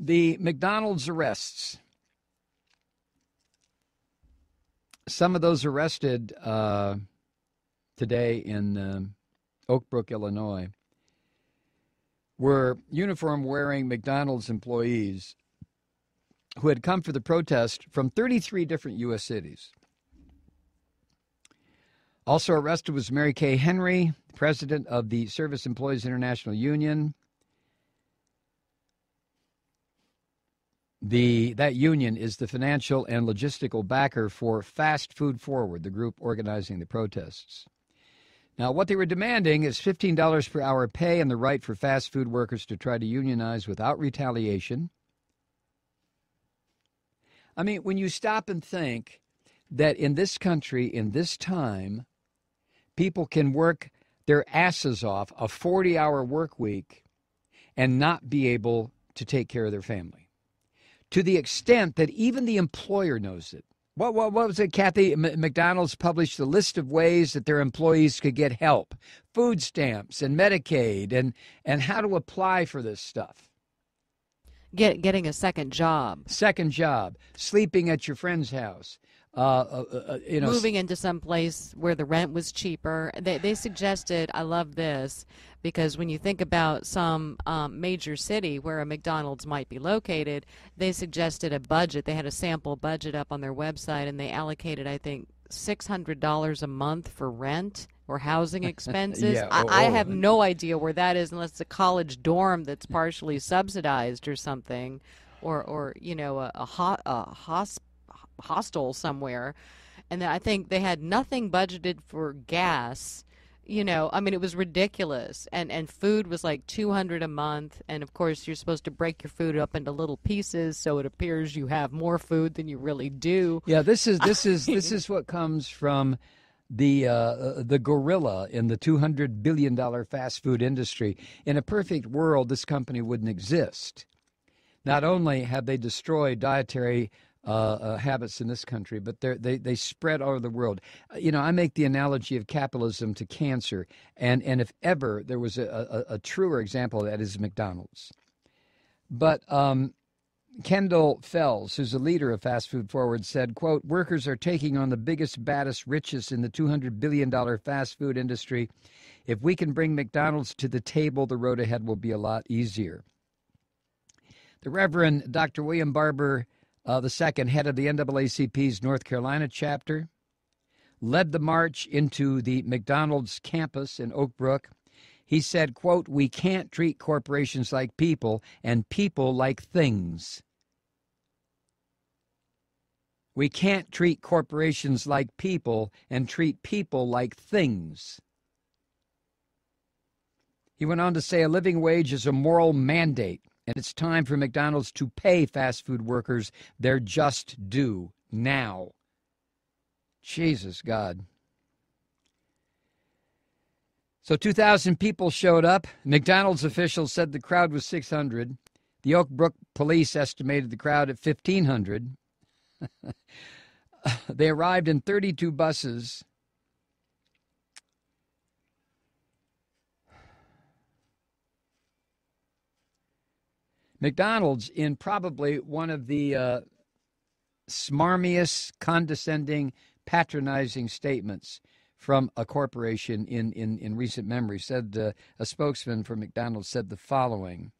The McDonald's arrests. Some of those arrested today in Oak Brook, Illinois, were uniform-wearing McDonald's employees who had come for the protest from 33 different U.S. cities. Also arrested was Mary Kay Henry, president of the Service Employees International Union. That union is the financial and logistical backer for Fast Food Forward, the group organizing the protests. Now, what they were demanding is $15 per hour pay and the right for fast food workers to try to unionize without retaliation. I mean, when you stop and think that in this country, in this time, people can work their asses off a 40-hour work week and not be able to take care of their family, to the extent that even the employer knows it. What was it, Kathy? McDonald's published a list of ways that their employees could get help, food stamps and Medicaid, and how to apply for this stuff. Getting a second job. Second job, sleeping at your friend's house. Moving into some place where the rent was cheaper. They suggested, I love this, because when you think about some major city where a McDonald's might be located, they suggested a budget. They had a sample budget up on their website, and they allocated, I think, $600 a month for rent or housing expenses. Yeah, I have no idea where that is unless it's a college dorm that's partially subsidized or something, or a hostel somewhere. And then I think they had nothing budgeted for gas. It was ridiculous. And food was like $200 a month. And of course, you're supposed to break your food up into little pieces, so it appears you have more food than you really do. Yeah, this is what comes from the gorilla in the $200 billion fast food industry. In a perfect world, this company wouldn't exist. Not only have they destroyed dietary habits in this country, but they spread all over the world. I make the analogy of capitalism to cancer, and if ever there was a truer example of that is McDonald's. But Kendall Fells, who's a leader of Fast Food Forward, said, quote, "Workers are taking on the biggest, baddest, richest in the $200 billion fast food industry. If we can bring McDonald's to the table, the road ahead will be a lot easier." The Reverend Dr. William Barber the second, head of the NAACP's North Carolina chapter, led the march into the McDonald's campus in Oak Brook. He said, quote, "We can't treat corporations like people and people like things. We can't treat corporations like people and treat people like things." He went on to say a living wage is a moral mandate, and it's time for McDonald's to pay fast food workers their just due now. Jesus, God. So 2,000 people showed up. McDonald's officials said the crowd was 600. The Oak Brook police estimated the crowd at 1,500. They arrived in 32 buses. McDonald's, in probably one of the smarmiest, condescending, patronizing statements from a corporation in recent memory, said a spokesman for McDonald's said the following.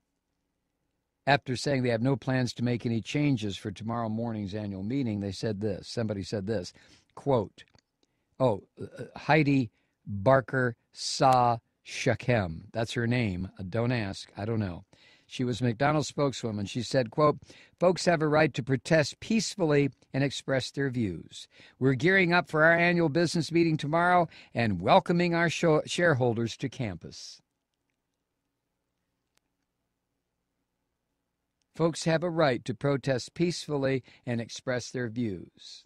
After saying they have no plans to make any changes for tomorrow morning's annual meeting, they said this. Somebody said this, quote, Heidi Barker Sa Shakem. That's her name. Don't ask. I don't know. She was McDonald's spokeswoman. She said, quote, "Folks have a right to protest peacefully and express their views. We're gearing up for our annual business meeting tomorrow and welcoming our shareholders to campus." Folks have a right to protest peacefully and express their views.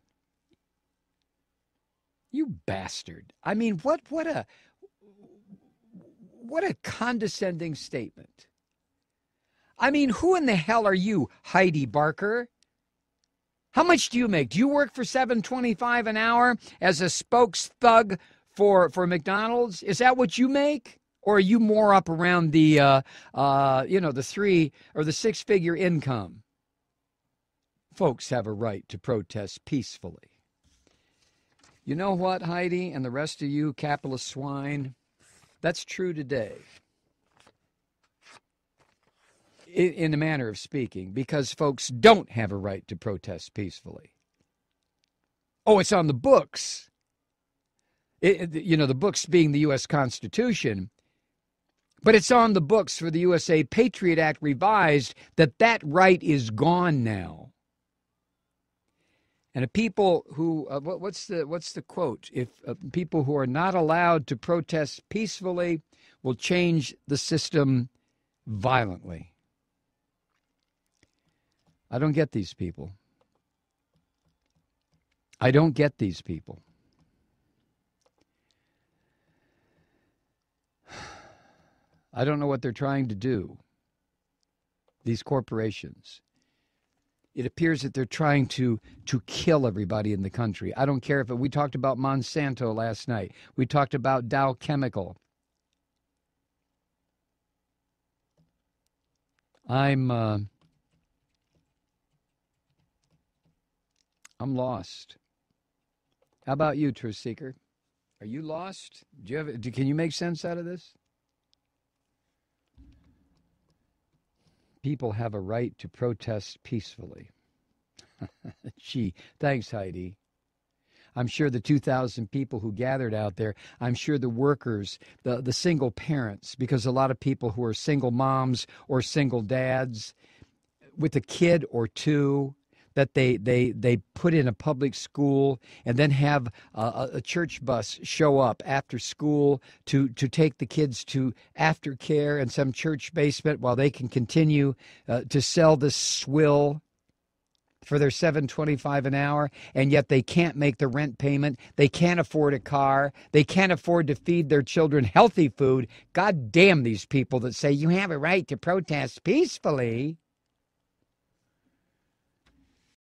You bastard. I mean, what a condescending statement. I mean, who in the hell are you, Heidi Barker? How much do you make? Do you work for $7.25 an hour as a spokes thug for McDonald's? Is that what you make? Or are you more up around the, the 3 or the 6-figure income? Folks have a right to protest peacefully. You know what, Heidi, and the rest of you capitalist swine? That's true today, in a manner of speaking, because folks don't have a right to protest peacefully. Oh, it's on the books. The books being the U.S. Constitution. But it's on the books for the USA Patriot Act revised that right is gone now. And people who, what's the quote? If people who are not allowed to protest peacefully will change the system violently. I don't get these people. I don't get these people. I don't know what they're trying to do, these corporations. It appears that they're trying to kill everybody in the country. I don't care if we talked about Monsanto last night. We talked about Dow Chemical. I'm lost. How about you, Truth Seeker? Are you lost? Can you make sense out of this? People have a right to protest peacefully. Gee, thanks, Heidi. I'm sure the 2,000 people who gathered out there, I'm sure the workers, the single parents, because a lot of people who are single moms or single dads with a kid or two, that they put in a public school and then have a church bus show up after school to take the kids to aftercare in some church basement while they can continue to sell this swill for their $7.25 an hour, and yet they can't make the rent payment. They can't afford a car. They can't afford to feed their children healthy food. God damn these people that say you have a right to protest peacefully.